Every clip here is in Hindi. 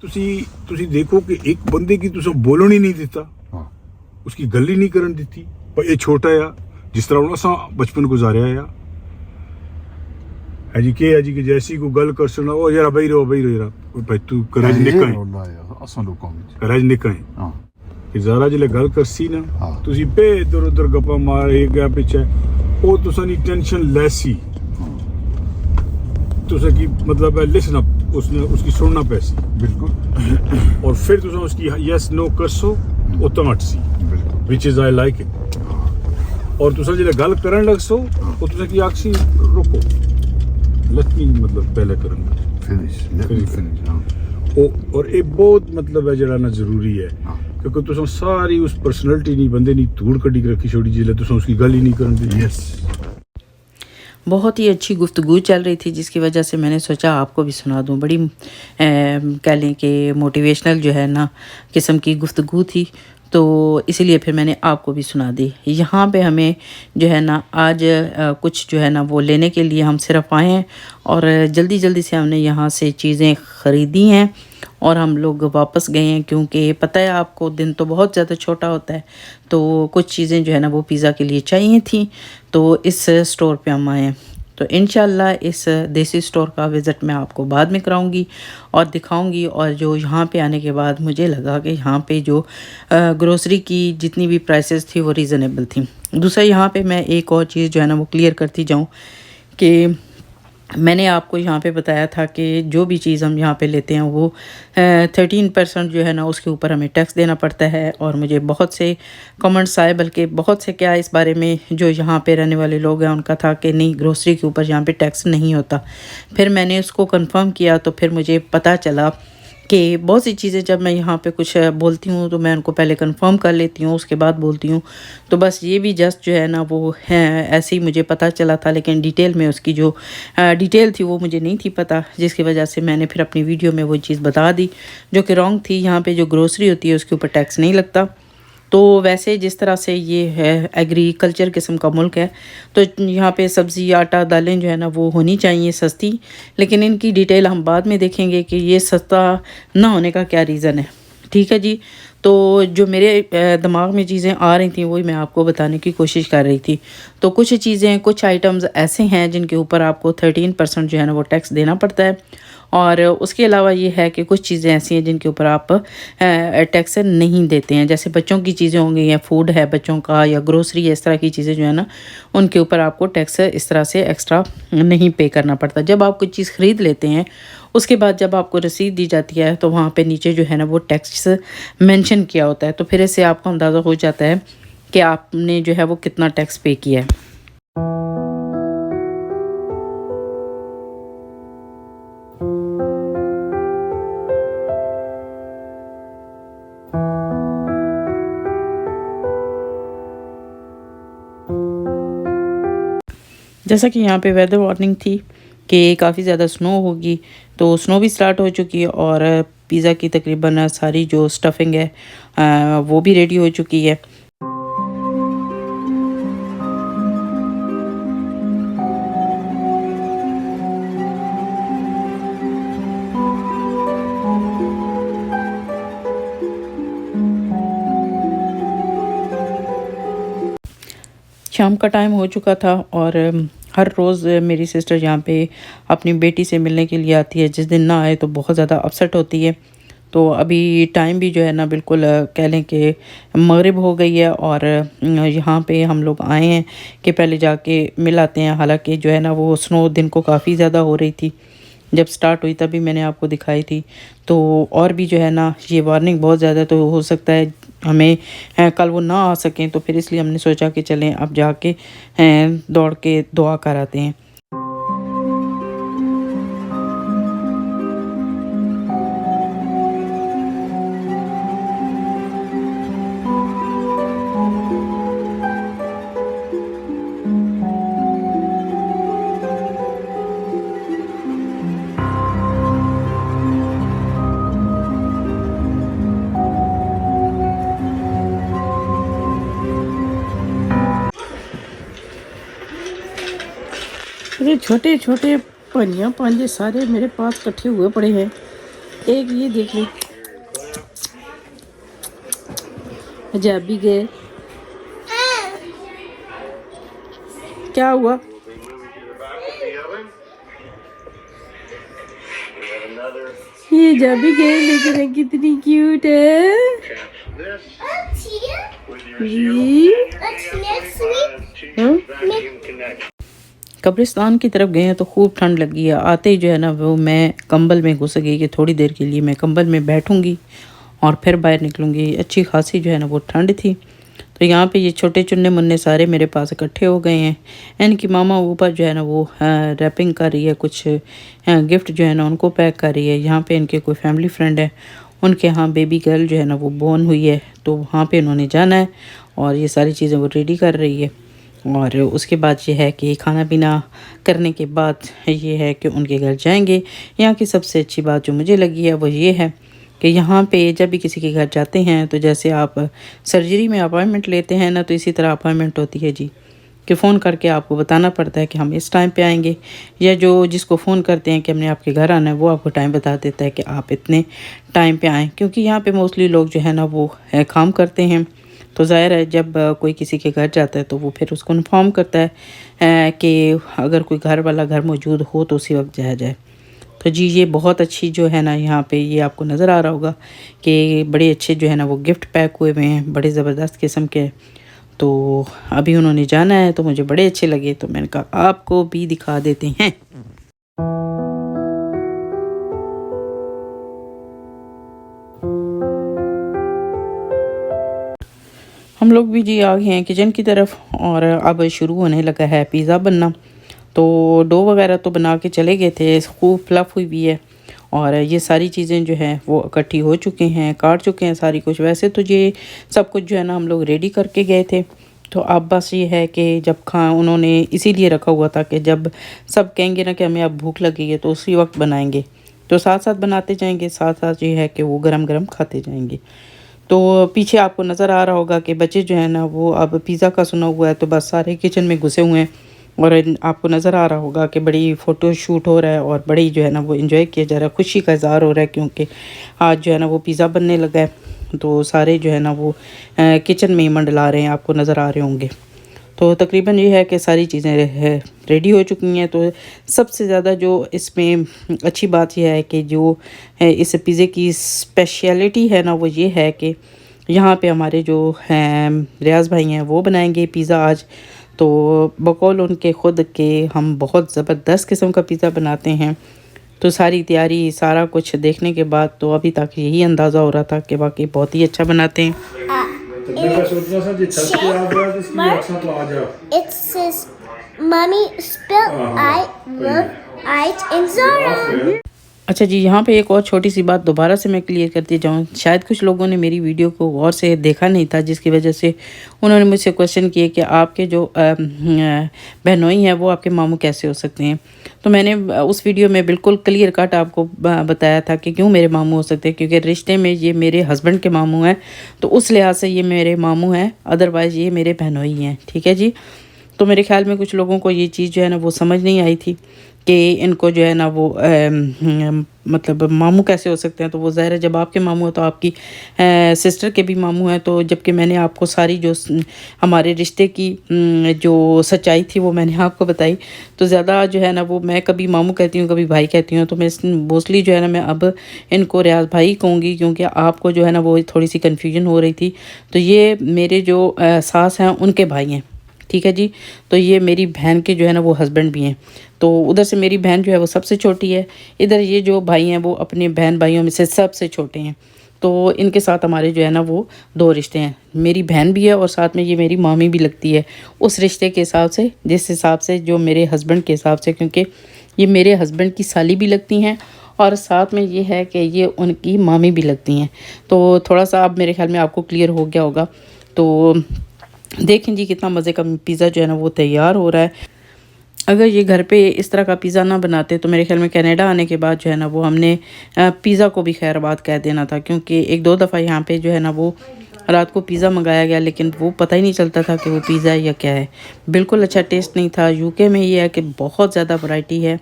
ਤੁਸੀਂ ਦੇਖੋ ਕਿ ਇੱਕ ਬੰਦੇ ਕੀ ਤੁਸੀਂ ਬੋਲਣ ਹੀ ਨਹੀਂ ਦਿੱਤਾ, ਉਸकी ਗੱਲ ਹੀ ਨਹੀਂ ਕਰਨ ਦਿੱਤੀ। ਪਰ ਇਹ ਛੋਟਾ ਆ ਜਿਸ ਤਰ੍ਹਾਂ ਹੁਣ ਅਸਾਂ ਬਚਪਨ ਗੁਜ਼ਾਰਿਆ ਆ ਹੈ ਜੀ ਕਿ ਜੈਸੀ ਕੋਈ ਗੱਲ ਕਰ ਸੁਣਾ ਉਹ ਯਾਰ ਬਈ ਰੋ ਯਾਰ ਭਾਈ ਤੂੰ ਕਰਜ ਨਿਕਲ ਅਸਾਂ ਲੋਕਾਂ ਵਿੱਚ ਕਰਜ ਨਿਕਲ ਹਾਂ ਕਿ ਜ਼ਰਾ ਜਿਲੇ ਗੱਲ ਕਰਸੀ ਨਾ ਤੁਸੀਂ ਪੇ ਇਧਰ ਉਧਰ ਗੱਪਾ ਮਾਰ ਇਹ ਗਿਆ ਪਿੱਛੇ ਉਹ ਤੁਸੀਂ ਨਹੀਂ ਟੈਨਸ਼ਨ ਲੈਸੀ तुझे की मतलब है लिसन अप उसकी सुनना पैसी बिल्कुल और फिर तुझे उसकी यस नो कर सो उतमट see which is I like it और तुझे जिले गल करन लग सो वो तुझे की आखसी रुको लेट मी मतलब पहले करना फिनिश और ये बहुत मतलब है जरा ना जरूरी है क्योंकि तुझे सारी उस पर्सनैलिटी नहीं बंदे नहीं धूड़ कड्डी रखी छोड़ी जिले तुझे उसकी गल ही नहीं करन दी। यस बहुत ही अच्छी गुफ्तगू चल रही थी जिसकी वजह से मैंने सोचा आपको भी सुना दूं। बड़ी कह लें कि मोटिवेशनल जो है ना किस्म की गुफ्तगू थी, तो इसीलिए फिर मैंने आपको भी सुना दी। यहाँ पे हमें जो है ना आज कुछ जो है ना वो लेने के लिए हम सिर्फ आए हैं और जल्दी जल्दी से हमने यहाँ से चीज़ें ख़रीदी हैं और हम लोग वापस गए हैं क्योंकि पता है आपको दिन तो बहुत ज़्यादा छोटा होता है, तो कुछ चीज़ें जो है ना वो पिज़्ज़ा के लिए चाहिए थी, तो इस स्टोर पे हम आए हैं। तो इंशाल्लाह इस देसी स्टोर का विज़िट मैं आपको बाद में कराऊंगी और दिखाऊंगी। और जो यहाँ पे आने के बाद मुझे लगा कि यहाँ पे जो ग्रोसरी की जितनी भी प्राइसेस थी वो रीज़नेबल थी। दूसरा यहाँ पे मैं एक और चीज़ जो है ना वो क्लियर करती जाऊँ कि मैंने आपको यहाँ पे बताया था कि जो भी चीज़ हम यहाँ पे लेते हैं वो 13% जो है ना उसके ऊपर हमें टैक्स देना पड़ता है। और मुझे बहुत से कमेंट्स आए, बल्कि बहुत से क्या इस बारे में जो यहाँ पे रहने वाले लोग हैं उनका था कि नहीं ग्रोसरी के ऊपर यहाँ पे टैक्स नहीं होता। फिर मैंने उसको कंफर्म किया तो फिर मुझे पता चला कि बहुत सी चीज़ें जब मैं यहाँ पे कुछ बोलती हूँ तो मैं उनको पहले कंफर्म कर लेती हूँ, उसके बाद बोलती हूँ। तो बस ये भी जस्ट जो है ना वो है ऐसे ही मुझे पता चला था, लेकिन डिटेल में उसकी जो डिटेल थी वो मुझे नहीं थी पता, जिसकी वजह से मैंने फिर अपनी वीडियो में वो चीज़ बता दी जो कि रॉन्ग थी। यहाँ पे जो ग्रोसरी होती है उसके ऊपर टैक्स नहीं लगता। तो वैसे जिस तरह से ये है एग्रीकल्चर किस्म का मुल्क है, तो यहाँ पे सब्ज़ी आटा दालें जो है ना वो होनी चाहिए सस्ती, लेकिन इनकी डिटेल हम बाद में देखेंगे कि ये सस्ता ना होने का क्या रीज़न है। ठीक है जी। तो जो मेरे दिमाग में चीज़ें आ रही थी वही मैं आपको बताने की कोशिश कर रही थी। तो कुछ चीज़ें कुछ आइटम्स ऐसे हैं जिनके ऊपर आपको 13% जो है ना वो टैक्स देना पड़ता है, और उसके अलावा ये है कि कुछ चीज़ें ऐसी हैं जिनके ऊपर आप टैक्स नहीं देते हैं। जैसे बच्चों की चीज़ें होंगी या फूड है बच्चों का या ग्रोसरी इस तरह की चीज़ें जो है ना उनके ऊपर आपको टैक्स इस तरह से एक्स्ट्रा नहीं पे करना पड़ता। जब आप कुछ चीज़ ख़रीद लेते हैं उसके बाद जब आपको रसीद दी जाती है तो वहाँ पे नीचे जो है ना वो टैक्स मेंशन किया होता है, तो फिर इससे आपको अंदाज़ा हो जाता है कि आपने जो है वो कितना टैक्स पे किया है। जैसा कि यहाँ पे वेदर वार्निंग थी कि काफ़ी ज़्यादा स्नो होगी, तो स्नो भी स्टार्ट हो चुकी है और पिज़्ज़ा की तकरीबन सारी जो स्टफिंग है वो भी रेडी हो चुकी है। शाम का टाइम हो चुका था और हर रोज़ मेरी सिस्टर यहाँ पे अपनी बेटी से मिलने के लिए आती है, जिस दिन ना आए तो बहुत ज़्यादा अपसेट होती है। तो अभी टाइम भी जो है ना बिल्कुल कह लें कि मगरिब हो गई है और यहाँ पे हम लोग आए हैं कि पहले जाके मिल आते हैं। हालांकि जो है ना वो स्नो दिन को काफ़ी ज़्यादा हो रही थी, जब स्टार्ट हुई तभी मैंने आपको दिखाई थी। तो और भी जो है ना ये वार्निंग बहुत ज़्यादा, तो हो सकता है हमें कल वो ना आ सकें, तो फिर इसलिए हमने सोचा कि चलें अब जाके दौड़ के दुआ कर आते हैं। ये छोटे छोटे पनिया पांजे सारे मेरे पास इकट्ठे हुए पड़े हैं। एक ये देख लो, जब भी गए क्या हुआ? ये जब भी गए लेकिन कितनी क्यूट है जी। कब्रिस्तान की तरफ गए हैं तो खूब ठंड लगी है। आते ही जो है ना वो मैं कंबल में घुस गई कि थोड़ी देर के लिए मैं कंबल में बैठूंगी और फिर बाहर निकलूंगी। अच्छी खासी जो है ना वो ठंड थी। तो यहाँ पे ये छोटे चुन्ने मुन्ने सारे मेरे पास इकट्ठे हो गए हैं। इनकी मामा ऊपर जो है ना वो रैपिंग कर रही है, कुछ गिफ्ट जो है ना उनको पैक कर रही है। यहाँ पे इनके कोई फैमिली फ्रेंड है, उनके यहाँ बेबी गर्ल जो है ना वो बोर्न हुई है, तो वहाँ पे उन्होंने जाना है और ये सारी चीज़ें वो रेडी कर रही है। और उसके बाद ये है कि खाना पीना करने के बाद ये है कि उनके घर जाएंगे। यहाँ की सबसे अच्छी बात जो मुझे लगी है वो ये है कि यहाँ पे जब भी किसी के घर जाते हैं तो जैसे आप सर्जरी में अपॉइंटमेंट लेते हैं ना, तो इसी तरह अपॉइंटमेंट होती है जी, कि फ़ोन करके आपको बताना पड़ता है कि हम इस टाइम पे आएंगे, या जो जिसको फ़ोन करते हैं कि हमने आपके घर आना है वो आपको टाइम बता देता है कि आप इतने टाइम पे आएँ। क्योंकि यहाँ पे मोस्टली लोग जो है ना वो काम करते हैं, तो ज़ाहिर है जब कोई किसी के घर जाता है तो वो फिर उसको इन्फॉर्म करता है कि अगर कोई घर वाला घर मौजूद हो तो उसी वक्त जाया जाए। तो जी ये बहुत अच्छी जो है ना यहाँ पे ये आपको नज़र आ रहा होगा कि बड़े अच्छे जो है ना वो गिफ्ट पैक हुए हुए हैं, बड़े ज़बरदस्त किस्म के। तो अभी उन्होंने जाना है तो मुझे बड़े अच्छे लगे, तो मैंने कहा आपको भी दिखा देते हैं। हम लोग भी जी आ गए हैं किचन की तरफ और अब शुरू होने लगा है पिज़्ज़ा बनना। तो डो वगैरह तो बना के चले गए थे, खूब फ्लफ़ हुई भी है और ये सारी चीज़ें जो हैं वो इकट्ठी हो चुके हैं, काट चुके हैं सारी कुछ। वैसे तो ये सब कुछ जो है ना हम लोग रेडी करके गए थे। तो अब बस ये है कि जब उन्होंने इसीलिए रखा हुआ था कि जब सब कहेंगे ना कि हमें अब भूख लगी है तो उसी वक्त बनाएंगे, तो साथ साथ बनाते जाएंगे, साथ साथ ये है कि वो गरम गरम खाते जाएंगे। तो पीछे आपको नज़र आ रहा होगा कि बच्चे जो है ना वो अब पिज़्ज़ा का सुना हुआ है तो बस सारे किचन में घुसे हुए हैं और आपको नज़र आ रहा होगा कि बड़ी फ़ोटो शूट हो रहा है और बड़ी जो है ना वो एंजॉय किया जा रहा है, खुशी का इज़हार हो रहा है क्योंकि आज जो है ना वो पिज़्ज़ा बनने लगा है। तो सारे जो है ना वो किचन में ही मंडला रहे हैं, आपको नज़र आ रहे होंगे। तो तकरीबन ये है कि सारी चीज़ें रेडी हो चुकी हैं। तो सबसे ज़्यादा जो इसमें अच्छी बात यह है कि जो इस पिज़्ज़े की स्पेशलिटी है ना वो ये है कि यहाँ पे हमारे जो हैं रियाज़ भाई हैं वो बनाएंगे पिज़्ज़ा आज। तो बकौल उनके ख़ुद के हम बहुत ज़बरदस्त किस्म का पिज़्ज़ा बनाते हैं। तो सारी तैयारी सारा कुछ देखने के बाद तो अभी तक यही अंदाज़ा हो रहा था कि वाकई बहुत ही अच्छा बनाते हैं। It says, "Mommy, spell I love it in Zara." अच्छा जी, यहाँ पे एक और छोटी सी बात दोबारा से मैं क्लियर करती जाऊँ। शायद कुछ लोगों ने मेरी वीडियो को गौर से देखा नहीं था, जिसकी वजह से उन्होंने मुझसे क्वेश्चन किए कि आपके जो बहनोई हैं वो आपके मामू कैसे हो सकते हैं। तो मैंने उस वीडियो में बिल्कुल क्लियर कट आपको बताया था कि क्यों मेरे मामू हो सकते हैं, क्योंकि रिश्ते में ये मेरे हस्बैंड के मामू हैं, तो उस लिहाज से ये मेरे मामू हैं, अदरवाइज़ ये मेरे बहनोई हैं। ठीक है जी। तो मेरे ख्याल में कुछ लोगों को ये चीज़ जो है ना वो समझ नहीं आई थी कि इनको जो है ना वो मतलब मामू कैसे हो सकते हैं। तो वो ज़ाहिर है जब आपके मामू हो तो आपकी सिस्टर के भी मामू हैं। तो जबकि मैंने आपको सारी जो हमारे रिश्ते की जो सच्चाई थी वो मैंने आपको बताई। तो ज़्यादा जो है ना वो मैं कभी मामू कहती हूँ, कभी भाई कहती हूँ। तो मैं मोस्टली जो है ना मैं अब इनको रियाज़ भाई कहूँगी, क्योंकि आपको जो है ना वो थोड़ी सी कन्फ्यूजन हो रही थी। तो ये मेरे जो सास हैं उनके भाई हैं। ठीक है जी। तो ये मेरी बहन के जो है ना वो हस्बैंड भी हैं। तो उधर से मेरी बहन जो है वो सबसे छोटी है, इधर ये जो भाई हैं वो अपने बहन भाइयों में से सबसे छोटे हैं। तो इनके साथ हमारे जो है ना वो दो रिश्ते हैं, मेरी बहन भी है और साथ में ये मेरी मामी भी लगती है उस रिश्ते के हिसाब से, जिस हिसाब से जो मेरे हस्बैंड के हिसाब से, क्योंकि ये मेरे हस्बैंड की साली भी लगती हैं और साथ में ये है कि ये उनकी मामी भी लगती हैं। तो थोड़ा सा अब मेरे ख्याल में आपको क्लियर हो गया होगा। तो देखें जी कितना मज़े का पिज़्ज़ा जो है ना वो तैयार हो रहा है। अगर ये घर पे इस तरह का पिज़्ज़ा ना बनाते तो मेरे ख्याल में कनाडा आने के बाद जो है ना वो हमने पिज़्ज़ा को भी खैरबाद कह देना था, क्योंकि एक दो दफ़ा यहाँ पे जो है ना वो रात को पिज़्ज़ा मंगाया गया, लेकिन वो पता ही नहीं चलता था कि वो पिज़्ज़ा या क्या है। बिल्कुल अच्छा टेस्ट नहीं था। यूके में ये है कि बहुत ज़्यादा वैरायटी है,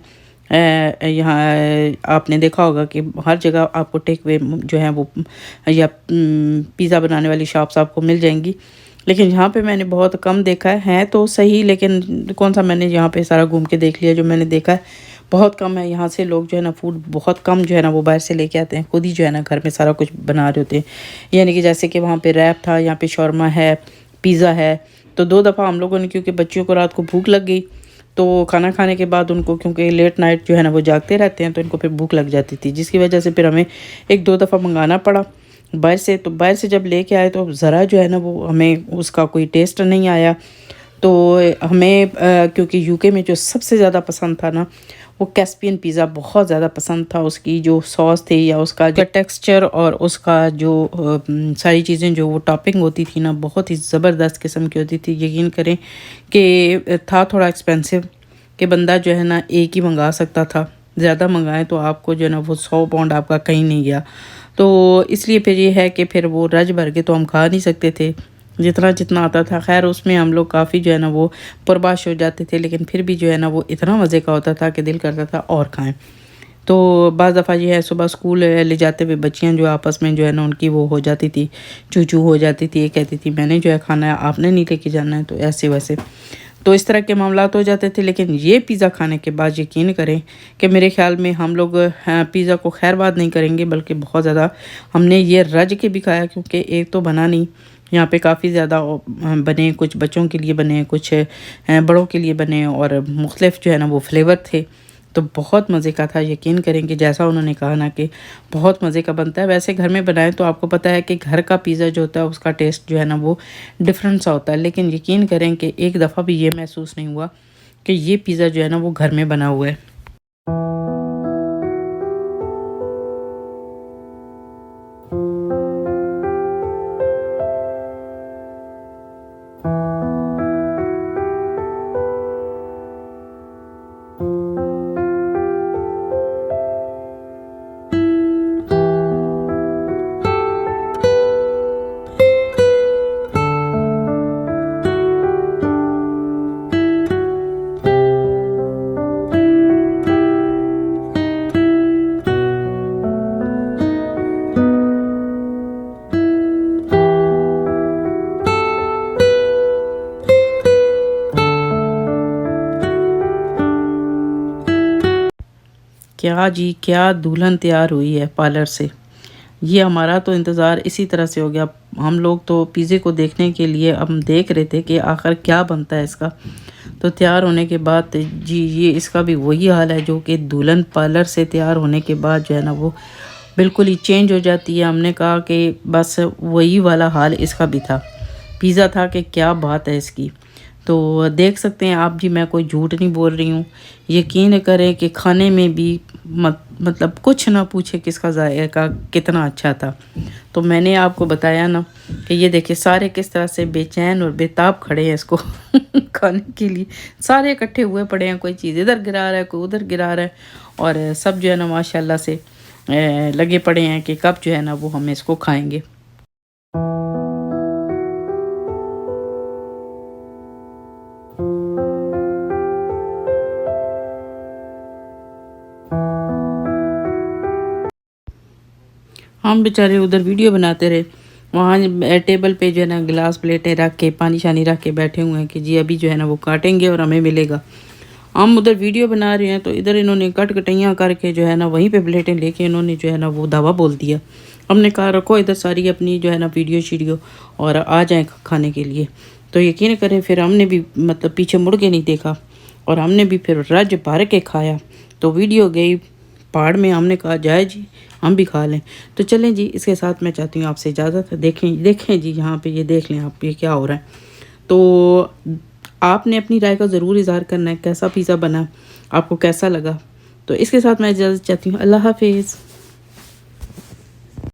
यहाँ आपने देखा होगा कि हर जगह आपको टेक वे जो है वो या पिज़्ज़ा बनाने वाली शॉप्स आपको मिल जाएंगी, लेकिन यहाँ पे मैंने बहुत कम देखा है तो सही, लेकिन कौन सा मैंने यहाँ पे सारा घूम के देख लिया, जो मैंने देखा है बहुत कम है। यहाँ से लोग जो है ना फूड बहुत कम जो है ना वो बाहर से लेके आते हैं, खुद ही जो है ना घर में सारा कुछ बना रहे होते हैं। यानी कि जैसे कि वहाँ पे रैप था, यहाँ पे शौरमा है, पिज़्ज़ा है। तो 2 दफ़ा हम लोगों ने, क्योंकि बच्चियों को रात को भूख लग गई तो खाना खाने के बाद उनको, क्योंकि लेट नाइट जो है ना वो जागते रहते हैं, तो इनको फिर भूख लग जाती थी, जिसकी वजह से फिर हमें 1-2 दफ़ा मंगाना पड़ा बाहर से। तो बाहर से जब लेके आए तो ज़रा जो है ना वो हमें उसका कोई टेस्ट नहीं आया। तो हमें क्योंकि यूके में जो सबसे ज़्यादा पसंद था ना वो कैस्पियन पिज़्ज़ा बहुत ज़्यादा पसंद था। उसकी जो सॉस थी या उसका जो टेक्सचर और उसका जो सारी चीज़ें जो वो टॉपिंग होती थी ना बहुत ही ज़बरदस्त किस्म की होती थी। यकीन करें कि था थोड़ा एक्सपेंसिव कि बंदा जो है ना एक ही मंगा सकता था, ज़्यादा मंगाएं तो आपको जो है ना वो 100 पाउंड आपका कहीं नहीं गया। तो इसलिए फिर ये है कि फिर वो रज भर के तो हम खा नहीं सकते थे, जितना जितना आता था। खैर उसमें हम लोग काफ़ी जो है ना वो पुरबाश हो जाते थे, लेकिन फिर भी जो है ना वो इतना मज़े का होता था कि दिल करता था और खाएं। तो बाज़ दफ़ा ये है सुबह स्कूल ले जाते हुए बच्चियां जो आपस में जो है ना उनकी वो हो जाती थी, चू हो जाती थी। ये कहती थी मैंने जो है खाना है, आपने नहीं लेके जाना है, तो ऐसे वैसे तो इस तरह के मामलात हो जाते थे। लेकिन ये पिज़्ज़ा खाने के बाद यकीन करें कि मेरे ख्याल में हम लोग पिज़्ज़ा को खैर बात नहीं करेंगे, बल्कि बहुत ज़्यादा हमने ये रज के भी खाया, क्योंकि एक तो बना नहीं, यहाँ पे काफ़ी ज़्यादा बने, कुछ बच्चों के लिए बने, कुछ बड़ों के लिए बने, और मुख्तलिफ जो है ना वो फ्लेवर थे। तो बहुत मज़े का था। यकीन करें कि जैसा उन्होंने कहा ना कि बहुत मज़े का बनता है। वैसे घर में बनाएं तो आपको पता है कि घर का पिज़्ज़ा जो होता है उसका टेस्ट जो है ना वो डिफरेंट सा होता है, लेकिन यकीन करें कि एक दफ़ा भी ये महसूस नहीं हुआ कि ये पिज़्ज़ा जो है ना वो घर में बना हुआ है। क्या जी, क्या दुल्हन तैयार हुई है पार्लर से। ये हमारा तो इंतज़ार इसी तरह से हो गया। हम लोग तो पिज़्ज़े को देखने के लिए हम देख रहे थे कि आखिर क्या बनता है इसका। तो तैयार होने के बाद जी ये इसका भी वही हाल है जो कि दुल्हन पार्लर से तैयार होने के बाद जो है ना वो बिल्कुल ही चेंज हो जाती है। हमने कहा कि बस वही वाला हाल इसका भी था। पिज़्ज़ा था कि क्या बात है इसकी। तो देख सकते हैं आप जी, मैं कोई झूठ नहीं बोल रही हूँ। यकीन करें कि खाने में भी मतलब कुछ ना पूछे किसका जायका कितना अच्छा था। तो मैंने आपको बताया ना कि ये देखिए सारे किस तरह से बेचैन और बेताब खड़े हैं इसको खाने के लिए। सारे इकट्ठे हुए पड़े हैं, कोई चीज़ इधर गिरा रहा है, कोई उधर गिरा रहा है, और सब जो है ना माशाल्लाह से लगे पड़े हैं कि कब जो है ना वो हम इसको खाएंगे। हम बेचारे उधर वीडियो बनाते रहे, वहाँ टेबल पे जो है ना गिलास प्लेटें रख के पानी शानी रख के बैठे हुए हैं कि जी अभी जो है ना वो काटेंगे और हमें मिलेगा। हम उधर वीडियो बना रहे हैं तो इधर इन्होंने कटियाँ करके जो है ना वहीं पे प्लेटें लेके इन्होंने जो है ना वो दावा बोल दिया। हमने कहा रखो इधर सारी अपनी जो है ना वीडियो शीडियो और आ जाएँ खाने के लिए। तो यकीन करें फिर हमने भी मतलब पीछे मुड़ के नहीं देखा और हमने भी फिर रज भर के खाया। तो वीडियो गई पहाड़ में, हमने कहा जाए जी हम भी खा लें। तो चलें जी, इसके साथ मैं चाहती हूँ आपसे इजाज़त। देखें जी, यहाँ पे ये देख लें आप ये क्या हो रहा है। तो आपने अपनी राय का ज़रूर इज़हार करना है, कैसा पिज़्ज़ा बना, आपको कैसा लगा। तो इसके साथ मैं इजाज़त चाहती हूँ। अल्लाह हाफिज़।